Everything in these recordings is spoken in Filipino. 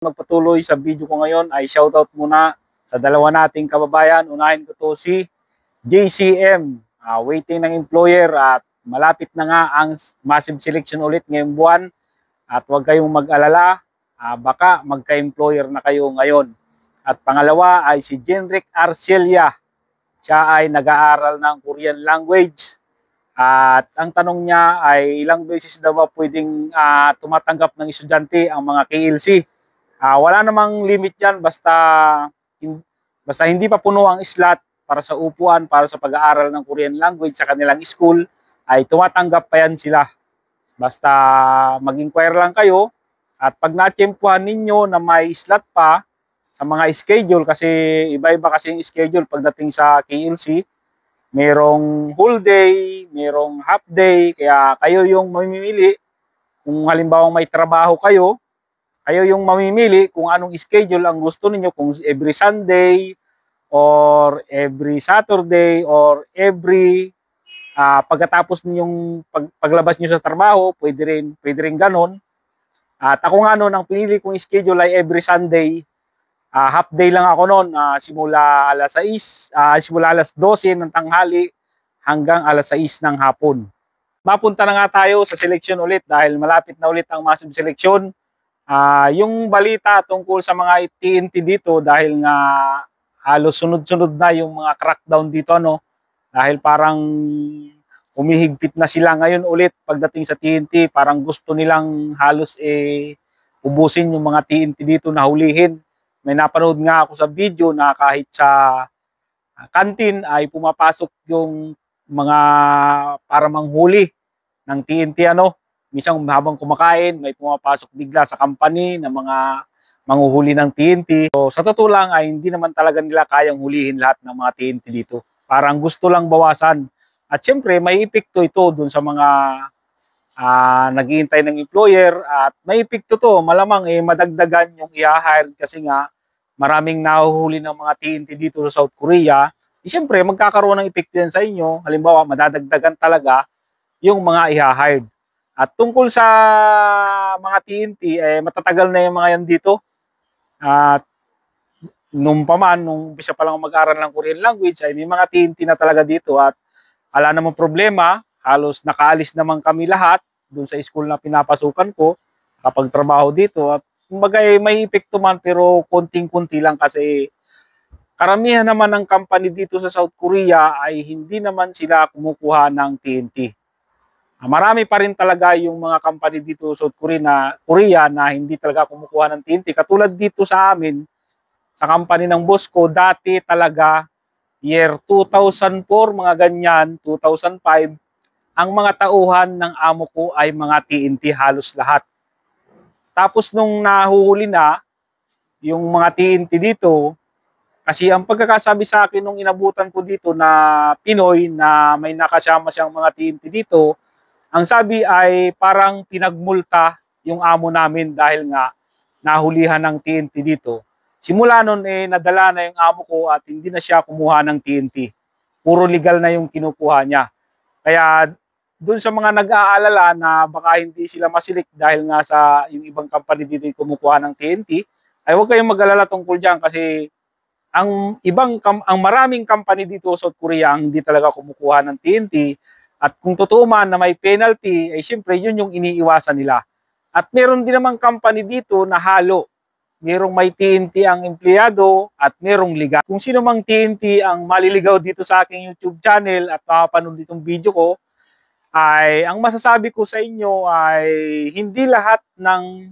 Magpatuloy sa video ko ngayon ay shoutout muna sa dalawa nating kababayan. Unahin ko to si JCM, waiting ng employer at malapit na nga ang massive selection ulit ngayong buwan. At huwag kayong mag-alala, baka magka-employer na kayo ngayon. At pangalawa ay si Jenrick Arcelia. Siya ay nag-aaral ng Korean language. At ang tanong niya ay ilang beses daw ba pwedeng tumatanggap ng estudyante ang mga KLC. Wala namang limit yan basta hindi pa puno ang slot para sa upuan, para sa pag-aaral ng Korean language sa kanilang school, ay tumatanggap pa yan sila. Basta mag-inquire lang kayo at pag na-tsempuhan ninyo na may slot pa sa mga schedule, kasi iba-iba kasi yung schedule pagdating sa KLC, merong whole day, merong half day, kaya kayo yung mamimili. Kung halimbawa may trabaho kayo, kayo yung mamimili kung anong schedule ang gusto niyo, kung every Sunday or every Saturday or every pagkatapos ninyong paglabas niyo sa trabaho, pwede rin ganon. At ako nga noon, ang pinili kong schedule ay every Sunday. Half day lang ako noon, simula alas 12 ng tanghali hanggang alas 6 ng hapon. Mapunta na nga tayo sa selection ulit dahil malapit na ulit ang massive selection. Yung balita tungkol sa mga TNT dito, dahil nga halos sunod-sunod na yung mga crackdown dito, dahil parang humihigpit na sila ngayon ulit pagdating sa TNT. Parang gusto nilang halos ubusin yung mga TNT dito na hulihin. May napanood nga ako sa video na kahit sa kantin ay pumapasok yung mga para manghuli ng TNT, Minsan habang kumakain, may pumapasok bigla sa company na mga manghuhuli ng TNT. So, sa totoo lang ay hindi naman talaga nila kayang hulihin lahat ng mga TNT dito. Parang gusto lang bawasan. At syempre, may epekto ito dun sa mga naghihintay ng employer. At may epekto to, malamang madagdagan yung i-hire kasi nga maraming nahuhuli ng mga TNT dito sa South Korea. Syempre, magkakaroon ng epekto yan sa inyo. Halimbawa, madadagdagan talaga yung mga i-hire. At tungkol sa mga TNT, matatagal na yung mga yan dito. At nung umpisa pa lang mag-aral ng Korean language, ay may mga TNT na talaga dito. At wala namang problema, halos nakaalis naman kami lahat dun sa school na pinapasukan ko kapag trabaho dito. At kumbaga may epekto man pero konting-kunti lang kasi karamihan naman ng company dito sa South Korea ay hindi naman sila kumukuha ng TNT. Marami pa rin talaga yung mga company dito sa South Korea na hindi talaga kumukuha ng TNT. Katulad dito sa amin, sa company ng boss ko, dati talaga, year 2004, mga ganyan, 2005, ang mga tauhan ng amo ko ay mga TNT halos lahat. Tapos nung nahuhuli na yung mga TNT dito, kasi ang pagkakasabi sa akin nung inabutan ko dito na Pinoy na may nakasama siyang mga TNT dito, ang sabi ay parang pinagmulta yung amo namin dahil nga nahulihan ng TNT dito. Simula nun nadala na yung amo ko at hindi na siya kumuha ng TNT. Puro legal na yung kinukuha niya. Kaya dun sa mga nag-aalala na baka hindi sila masilik dahil nga sa yung ibang company dito yung kumukuha ng TNT, ay huwag kayong mag-alala tungkol dyan kasi ang maraming company dito sa South Korea ang hindi talaga kumukuha ng TNT. At kung totoo man na may penalty, ay siyempre yun yung iniiwasan nila. At meron din namang company dito na halo. Merong may TNT ang empleyado at merong legal. Kung sino mang TNT ang maliligaw dito sa aking YouTube channel at makapanood ditong video ko, ay ang masasabi ko sa inyo ay hindi lahat ng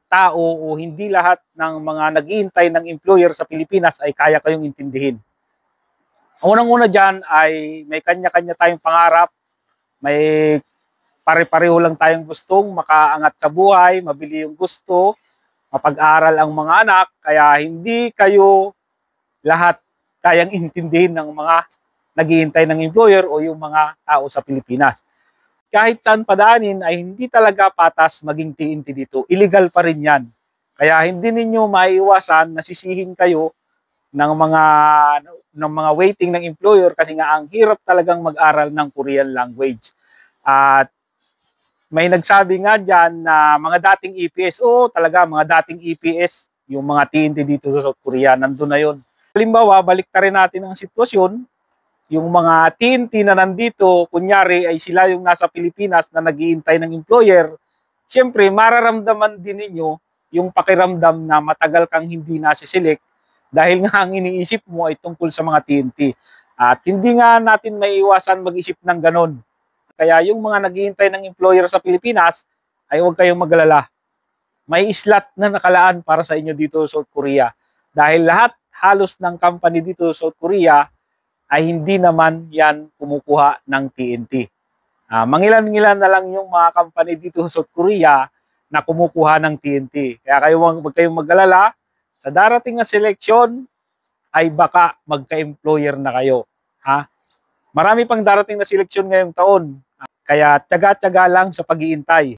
tao o hindi lahat ng mga naghihintay ng employer sa Pilipinas ay kaya kayong intindihin. Ang unang-una dyan ay may kanya-kanya tayong pangarap. May pare-pareho lang tayong gustong makaangat sa buhay, mabili yung gusto, mapag-aral ang mga anak, kaya hindi kayo lahat kayang intindihin ng mga naghihintay ng employer o yung mga tao sa Pilipinas. Kahit saan padaanin ay hindi talaga patas maging TNT dito. Illegal pa rin yan. Kaya hindi ninyo maiiwasan na sisihin kayo ng mga waiting ng employer kasi nga ang hirap talagang mag-aral ng Korean language. At may nagsabi nga dyan na mga dating EPS, talaga mga dating EPS yung mga TNT dito sa South Korea, nandun na yun. Halimbawa, balik ta rin natin ang sitwasyon, yung mga TNT na nandito, kunyari ay sila yung nasa Pilipinas na nag-iintay ng employer, siyempre mararamdaman din ninyo yung pakiramdam na matagal kang hindi nasiselect dahil nga ang iniisip mo ay tungkol sa mga TNT. At hindi nga natin maiiwasan mag-isip ng ganon. Kaya yung mga naghihintay ng employer sa Pilipinas, ay huwag kayong magalala. May slot na nakalaan para sa inyo dito sa South Korea. Dahil lahat halos ng company dito sa South Korea ay hindi naman yan kumukuha ng TNT. Mangilan-ngilan na lang yung mga company dito sa South Korea na kumukuha ng TNT. Kaya huwag kayong mag-alala, sa darating na seleksyon ay baka magka-employer na kayo. Marami pang darating na seleksyon ngayong taon. Kaya tiyaga-tiyaga lang sa pag-iintay.